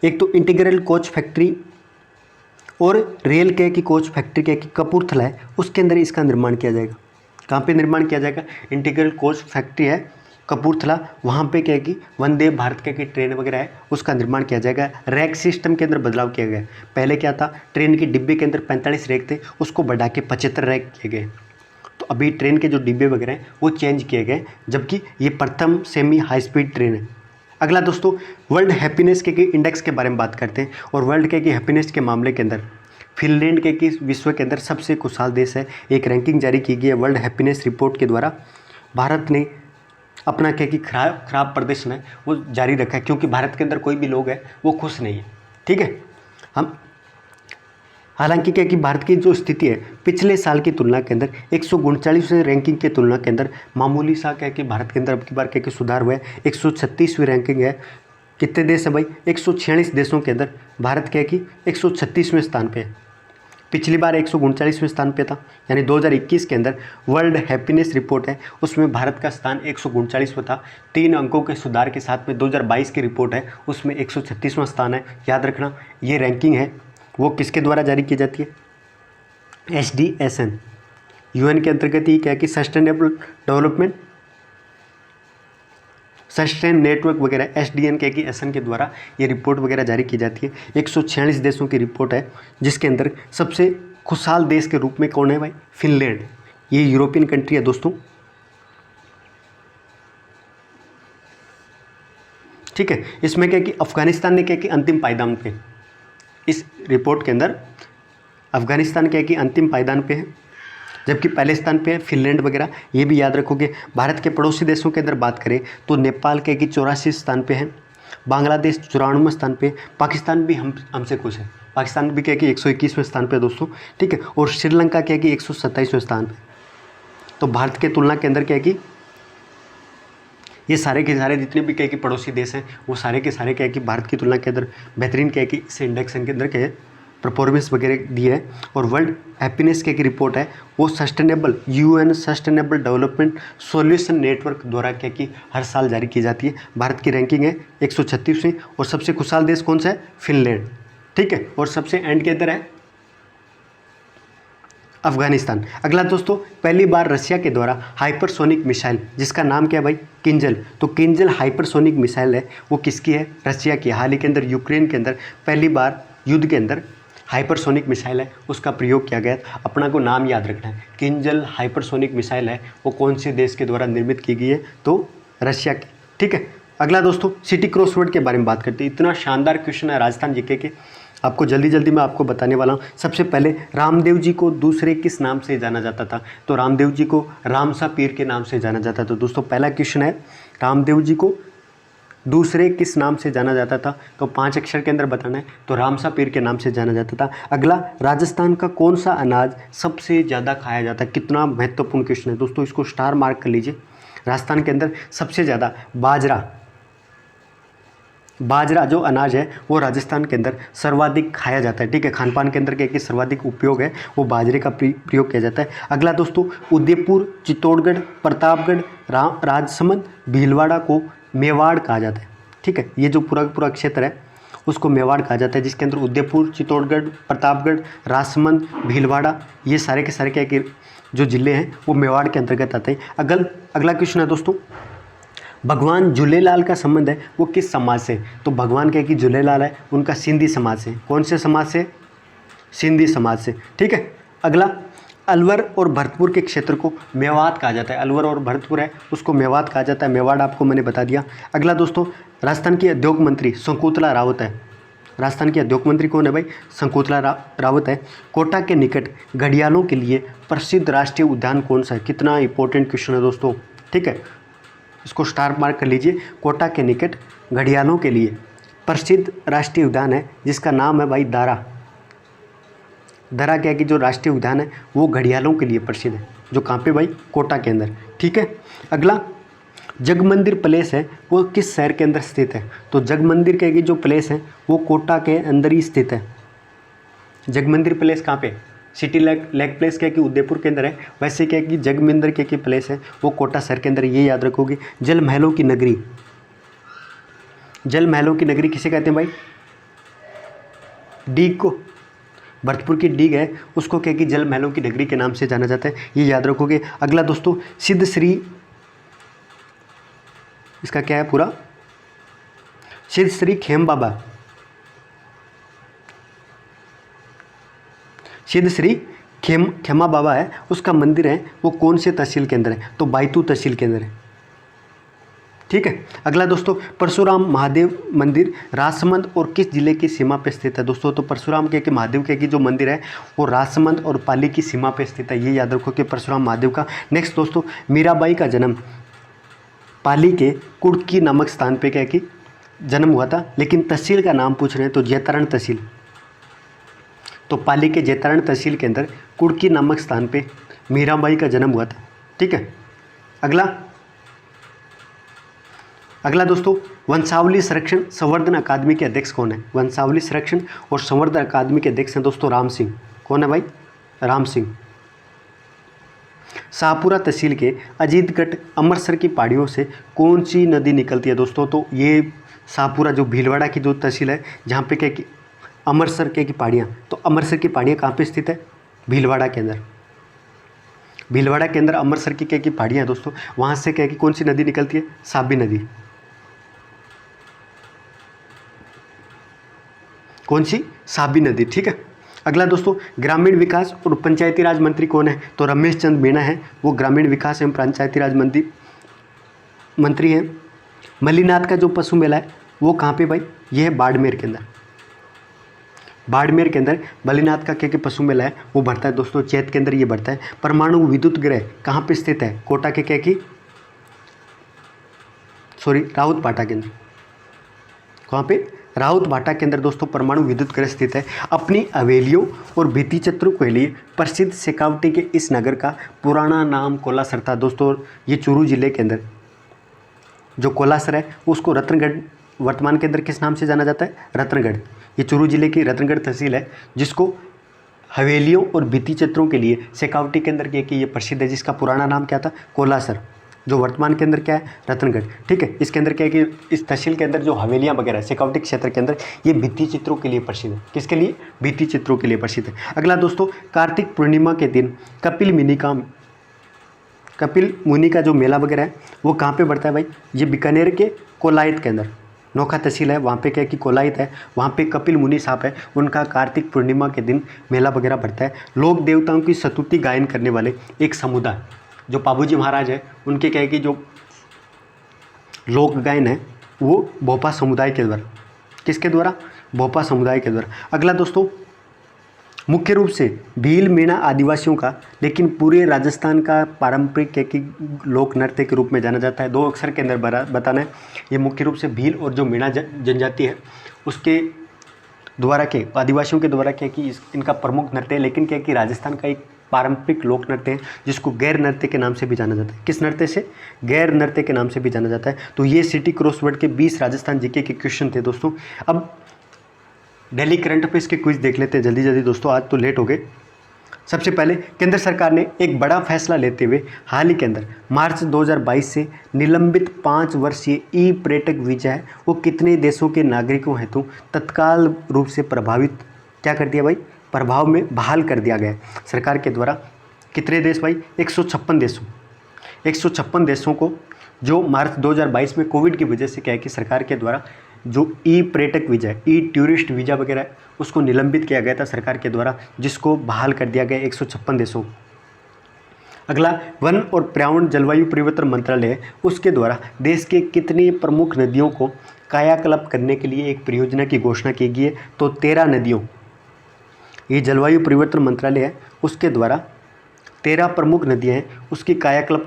एक तो इंटीग्रल कोच फैक्ट्री और रेल के की कोच फैक्ट्री के की कपूरथला है, उसके अंदर इसका निर्माण किया जाएगा। कहाँ पे निर्माण किया जाएगा? इंटीग्रल कोच फैक्ट्री है कपूरथला, वहाँ पे क्या है कि वंदे भारत के की ट्रेन वगैरह है उसका निर्माण किया जाएगा। रैक सिस्टम के अंदर बदलाव किया गया। पहले क्या था, ट्रेन के डिब्बे के अंदर 45 रैक थे, उसको बढ़ा के 75 रैक किए गए। तो अभी ट्रेन के जो डिब्बे वगैरह हैं वो चेंज किए गए, जबकि ये प्रथम सेमी हाई स्पीड ट्रेन है। अगला दोस्तों, वर्ल्ड हैप्पीनेस के इंडेक्स के बारे में बात करते हैं। और वर्ल्ड के हैप्पीनेस के मामले के अंदर फिनलैंड के विश्व के अंदर सबसे खुशहाल देश है। एक रैंकिंग जारी की गई है वर्ल्ड हैप्पीनेस रिपोर्ट के द्वारा। भारत ने अपना क्या कि खराब प्रदर्शन है वो जारी रखा है, क्योंकि भारत के अंदर कोई भी लोग है वो खुश नहीं है। ठीक है, हम हालांकि क्या कि भारत की जो स्थिति है पिछले साल की तुलना के अंदर 139वें रैंकिंग की तुलना के अंदर मामूली सा क्या कि भारत के अंदर अब की बार क्या कि सुधार हुआ है। 136वीं रैंकिंग है। कितने देश है भाई? 146 देशों के अंदर भारत क्या कि 136वें स्थान पे है। पिछली बार 139वें स्थान पे था, यानी 2021 के अंदर वर्ल्ड हैप्पीनेस रिपोर्ट है उसमें भारत का स्थान 139वां था। 3 अंकों के सुधार के साथ में 2022 की रिपोर्ट है उसमें 136वां स्थान है। याद रखना, ये रैंकिंग है वो किसके द्वारा जारी की जाती है? SDSN, UN के अंतर्गत ही क्या कि सस्टेनेबल डेवलपमेंट सस्टेन नेटवर्क वगैरह SDN के SN के द्वारा ये रिपोर्ट वगैरह जारी की जाती है। 146 देशों की रिपोर्ट है, जिसके अंदर सबसे खुशहाल देश के रूप में कौन है भाई? फिनलैंड। ये यूरोपियन कंट्री है दोस्तों। ठीक है, इसमें क्या कि अफगानिस्तान ने क्या कि अंतिम पायदान पे, इस रिपोर्ट के अंदर अफगानिस्तान क्या कि अंतिम पायदान पे है, जबकि पहले स्थान पे है फिनलैंड वगैरह। ये भी याद रखोगे। भारत के पड़ोसी देशों के अंदर बात करें तो नेपाल क्या कि 84 स्थान पे है, बांग्लादेश 94वें स्थान पे, पाकिस्तान भी हमसे खुश है। पाकिस्तान भी क्या कि 121वें स्थान पे दोस्तों। ठीक है, और श्रीलंका क्या कि 127वें स्थान पे। तो भारत के तुलना के अंदर क्या कि ये सारे के सारे जितने भी क्या कि पड़ोसी देश हैं वो सारे के सारे क्या कि भारत की तुलना के अंदर बेहतरीन क्या कि इस इंडेक्स के अंदर क्या है परफॉर्मेंस वगैरह दी है। और वर्ल्ड हैप्पीनेस की रिपोर्ट है वो sustainable UN sustainable development solution network द्वारा क्या कि हर साल जारी की जाती है। भारत की रैंकिंग है 136वीं और सबसे खुशहाल देश कौन सा है? फिनलैंड। ठीक है, और सबसे एंड के अंदर है अफगानिस्तान। अगला दोस्तों, पहली बार रशिया के द्वारा हाइपरसोनिक मिसाइल, जिसका नाम क्या है भाई? किंजल। तो किंजल हाइपरसोनिक मिसाइल है वो किसकी है? रशिया की। हाल ही के अंदर यूक्रेन के अंदर पहली बार युद्ध के अंदर हाइपरसोनिक मिसाइल है उसका प्रयोग किया गया। अपना को नाम याद रखना है, किंजल हाइपरसोनिक मिसाइल है वो कौन से देश के द्वारा निर्मित की गई है? तो रशिया की। ठीक है, अगला दोस्तों, सिटी क्रॉसवर्ड के बारे में बात करते हैं। इतना शानदार क्वेश्चन है राजस्थान जीके के, आपको जल्दी जल्दी मैं आपको बताने वाला हूँ। सबसे पहले, रामदेव जी को दूसरे किस नाम से जाना जाता था? तो रामदेव जी को रामसा पीर के नाम से जाना जाता था। तो दोस्तों पहला क्वेश्चन है, रामदेव जी को दूसरे किस नाम से जाना जाता था? तो 5 अक्षर के अंदर बताना है। तो रामसा पीर के नाम से जाना जाता था। अगला, राजस्थान का कौन सा अनाज सबसे ज़्यादा खाया जाता है? कितना महत्वपूर्ण क्वेश्चन है दोस्तों, इसको स्टार मार्क कर लीजिए। राजस्थान के अंदर सबसे ज़्यादा बाजरा जो अनाज है वो राजस्थान के अंदर सर्वाधिक खाया जाता है। ठीक है, खान पान के अंदर क्या कि सर्वाधिक उपयोग है वो बाजरे का प्रयोग किया जाता है। अगला दोस्तों, उदयपुर, चित्तौड़गढ़, प्रतापगढ़, राजसमंद, भीलवाड़ा को मेवाड़ कहा जाता है। ठीक है, ये जो पूरा क्षेत्र है उसको मेवाड़ कहा जाता है, जिसके अंदर उदयपुर, चित्तौड़गढ़, प्रतापगढ़, राजसमंद, भीलवाड़ा ये सारे के सारे क्या कि जो जिले हैं वो मेवाड़ के अंतर्गत आते हैं। अगला क्वेश्चन है दोस्तों, भगवान झूलेलाल का संबंध है वो किस समाज से? तो भगवान क्या कि झूलेलाल है उनका सिंधी समाज से। कौन से समाज से? सिंधी समाज से। ठीक है, अगला, अलवर और भरतपुर के क्षेत्र को मेवात कहा जाता है। अलवर और भरतपुर है उसको मेवात कहा जाता है। मेवाड़ आपको मैंने बता दिया। अगला दोस्तों, राजस्थान की उद्योग मंत्री शकुंतला रावत है। राजस्थान की उद्योग मंत्री कौन है भाई? शकुंतला रावत है। कोटा के निकट घड़ियालों के लिए प्रसिद्ध राष्ट्रीय उद्यान कौन सा है? कितना इंपॉर्टेंट क्वेश्चन है दोस्तों। ठीक है, इसको स्टार मार्क कर लीजिए। कोटा के निकट घड़ियालों के लिए प्रसिद्ध राष्ट्रीय उद्यान है जिसका नाम है भाई दारा। दारा क्या कि जो राष्ट्रीय उद्यान है वो घड़ियालों के लिए प्रसिद्ध है, जो कहाँ पे भाई? कोटा के अंदर। ठीक है, अगला, जगमंदिर प्लेस है वो किस शहर के अंदर स्थित है? तो जगमंदिर क्या कि जो प्लेस है वो कोटा के अंदर ही स्थित है। जगमंदिर प्लेस कहाँ पे? सिटी लेक प्लेस क्या कि उदयपुर के अंदर है, वैसे क्या कि जगमंदिर क्या कि प्लेस है वो कोटा शहर के अंदर। ये याद रखोगे। जल महलों की नगरी, जल महलों की नगरी किसे कहते हैं भाई? डी को भरतपुर की डीग है उसको क्या कि जल महलों की नगरी के नाम से जाना जाता है, ये याद रखोगे। अगला दोस्तों सिद्ध श्री, इसका क्या है पूरा, सिद्ध श्री खेम बाबा, सिद्ध श्री खेमा बाबा है, उसका मंदिर है वो कौन से तहसील के अंदर है, तो बायतू तहसील के अंदर है। ठीक है। अगला दोस्तों परशुराम महादेव मंदिर राजसमंद और किस जिले की सीमा पे स्थित है दोस्तों, तो परशुराम के महादेव के की जो मंदिर है वो राजसमंद और पाली की सीमा पे स्थित है, ये याद रखो कि परशुराम महादेव का। नेक्स्ट दोस्तों मीराबाई का जन्म पाली के कुड़की नामक स्थान पे क्या कि जन्म हुआ था, लेकिन तहसील का नाम पूछ रहे हैं तो जैतारण तहसील, तो पाली के जैतारण तहसील के अंदर कुड़की नामक स्थान पे मीराबाई का जन्म हुआ था। ठीक है। अगला दोस्तों वंशावली संरक्षण संवर्धन अकादमी के अध्यक्ष कौन है, वंशावली संरक्षण और संवर्धन अकादमी के अध्यक्ष हैं दोस्तों राम सिंह। कौन है भाई, राम सिंह। शाहपुरा तहसील के अजीतगढ़ अमरसर की पहाड़ियों से कौन सी नदी निकलती है दोस्तों, तो ये शाहपुरा जो भीलवाड़ा की जो तहसील है जहाँ पे क्या कि अमरसर के की पहाड़ियाँ, तो अमरसर की पहाड़ियाँ कहाँ पे स्थित है, भीलवाड़ा के अंदर। भीलवाड़ा के अंदर अमरसर की क्या की पहाड़ियाँ दोस्तों, वहाँ से क्या कि कौन सी नदी निकलती है, साबी नदी। कौन सी, साबी नदी। ठीक है। अगला दोस्तों ग्रामीण विकास और पंचायती राज मंत्री कौन है, तो रमेश चंद मीणा है, वो ग्रामीण विकास एवं पंचायती राज मंत्री हैं। मल्लीनाथ का जो पशु मेला है वो कहाँ पे भाई, ये है बाड़मेर के अंदर। बाड़मेर के अंदर मल्लीनाथ का क्या पशु मेला है वो बढ़ता है दोस्तों, चैत के अंदर ये बढ़ता है। परमाणु विद्युत गृह कहाँ पे स्थित है, कोटा के क्या की राउत भाटा के अंदर। कहाँ पे, राउत भाटा के अंदर दोस्तों परमाणु विद्युत गृह स्थित है। अपनी हवेलियों और भित्ति चित्रों के लिए प्रसिद्ध शेखावटी के इस नगर का पुराना नाम कोलासर था दोस्तों। ये चूरू जिले के अंदर जो कोलासर है उसको रत्नगढ़ वर्तमान के अंदर किस नाम से जाना जाता है, रत्नगढ़। ये चूरू जिले की रत्नगढ़ तहसील है जिसको हवेलियों और भित्ति चित्रों के लिए शेखावटी के अंदर ये प्रसिद्ध है, जिसका पुराना नाम क्या था, कोलासर, जो वर्तमान के अंदर क्या है, रत्नगढ़। ठीक है। इसके अंदर क्या है कि इस तहसील के अंदर जो हवेलियां वगैरह शेखावटी क्षेत्र के अंदर ये भित्ति चित्रों के लिए प्रसिद्ध है। किसके लिए, भित्ति चित्रों के लिए प्रसिद्ध है। अगला दोस्तों कार्तिक पूर्णिमा के दिन कपिल मुनि का जो मेला वगैरह है वो कहाँ पे बढ़ता है भाई, ये बीकानेर के कोलायत के अंदर, नोखा तहसील है, वहाँ पे क्या है कि कोलायत है, वहाँ पे कपिल मुनि साहब है, उनका कार्तिक पूर्णिमा के दिन मेला वगैरह बढ़ता है। लोक देवताओं की स्तुति गायन करने वाले एक समुदाय जो पाबूजी महाराज है उनके क्या है कि जो लोक गायन है वो भोपा समुदाय के द्वारा, किसके द्वारा, भोपा समुदाय के द्वारा। अगला दोस्तों मुख्य रूप से भील मीणा आदिवासियों का लेकिन पूरे राजस्थान का पारंपरिक क्या कि लोक नृत्य के रूप में जाना जाता है। 2 अक्षर के अंदर बताना है। ये मुख्य रूप से भील और जो मीणा जनजाति है उसके द्वारा के आदिवासियों के द्वारा क्या कि इनका प्रमुख नृत्य है, लेकिन क्या कि राजस्थान का एक पारंपरिक लोक नृत्य है जिसको गैर नृत्य के नाम से भी जाना जाता है। किस नृत्य से, गैर नृत्य के नाम से भी जाना जाता है। तो ये सिटी क्रॉसवर्ड के 20 राजस्थान जीके के क्वेश्चन थे दोस्तों। अब दिल्ली करंट अफेयर्स के क्विज देख लेते हैं जल्दी जल्दी दोस्तों, आज तो लेट हो गए। सबसे पहले केंद्र सरकार ने एक बड़ा फैसला लेते हुए हाल ही के अंदर मार्च 2022 से निलंबित 5 वर्षीय ई पर्यटक वीजा है वो कितने देशों के नागरिकों हेतु तत्काल रूप से प्रभावित क्या कर दिया भाई, प्रभाव में बहाल कर दिया गया सरकार के द्वारा। कितने देश भाई, 156 देशों को जो मार्च 2022 में कोविड की वजह से क्या है कि सरकार के द्वारा जो ई पर्यटक वीज़ा है, ई टूरिस्ट वीज़ा वगैरह है उसको निलंबित किया गया था सरकार के द्वारा, जिसको बहाल कर दिया गया 156 देशों। अगला वन और पर्यावरण जलवायु परिवर्तन मंत्रालय है उसके द्वारा देश के कितनी प्रमुख नदियों को कायाकल्प करने के लिए एक परियोजना की घोषणा की गई है, तो 13 नदियों। ये जलवायु परिवर्तन मंत्रालय है उसके द्वारा 13 प्रमुख नदियाँ हैं उसकी कायाकल्प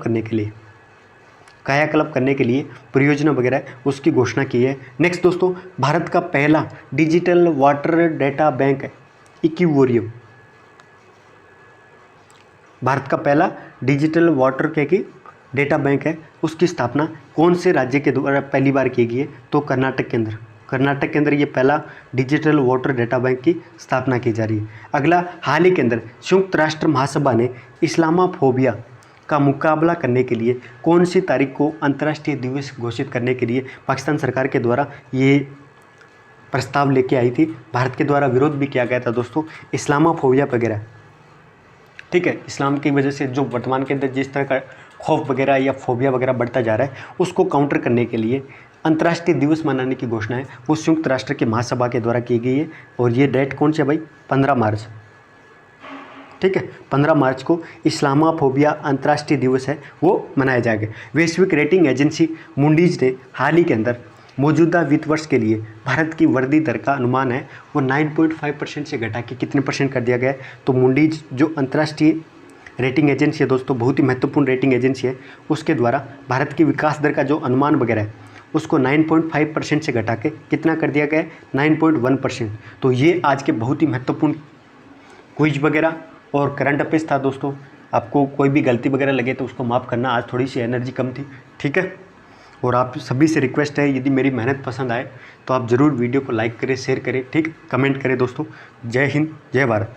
करने के लिए परियोजना वगैरह है उसकी घोषणा की है। नेक्स्ट दोस्तों भारत का पहला डिजिटल वाटर डेटा बैंक है इक्विवोरियम। भारत का पहला डिजिटल वाटर की डेटा बैंक है उसकी स्थापना कौन से राज्य के द्वारा पहली बार की गई है, तो कर्नाटक के अंदर। कर्नाटक के अंदर ये पहला डिजिटल वाटर डेटा बैंक की स्थापना की जा रही है। अगला हाल ही के अंदर संयुक्त राष्ट्र महासभा ने इस्लामाफोबिया का मुकाबला करने के लिए कौन सी तारीख को अंतर्राष्ट्रीय दिवस घोषित करने के लिए पाकिस्तान सरकार के द्वारा ये प्रस्ताव लेके आई थी, भारत के द्वारा विरोध भी किया गया था दोस्तों, इस्लामोफोबिया वगैरह, ठीक है। इस्लाम की वजह से जो वर्तमान के अंदर जिस तरह का खौफ वगैरह या फोबिया वगैरह बढ़ता जा रहा है, उसको काउंटर करने के लिए अंतर्राष्ट्रीय दिवस मनाने की घोषणा है वो संयुक्त राष्ट्र की महासभा के द्वारा की गई है। और ये डेट कौन सी है भाई? 15 मार्च, ठीक है। 15 मार्च को इस्लामोफोबिया अंतर्राष्ट्रीय दिवस है वो मनाया जाएगा। वैश्विक रेटिंग एजेंसी मूडीज ने हाल ही के अंदर मौजूदा वित्त वर्ष के लिए भारत की वृद्धि दर का अनुमान है वो 9.5% से घटा के कितने % कर दिया गया है? तो मूडीज जो अंतर्राष्ट्रीय रेटिंग एजेंसी है दोस्तों, बहुत ही महत्वपूर्ण रेटिंग एजेंसी है, उसके द्वारा भारत की विकास दर का जो अनुमान वगैरह है उसको 9.5% से घटा के कितना कर दिया गया है? 9.1%। तो ये आज के बहुत ही महत्वपूर्ण क्विज वगैरह और करंट अफेयर्स था दोस्तों। आपको कोई भी गलती वगैरह लगे तो उसको माफ़ करना, आज थोड़ी सी एनर्जी कम थी, ठीक है। और आप सभी से रिक्वेस्ट है, यदि मेरी मेहनत पसंद आए तो आप ज़रूर वीडियो को लाइक करें, शेयर करें, ठीक, कमेंट करें दोस्तों। जय हिंद, जय भारत।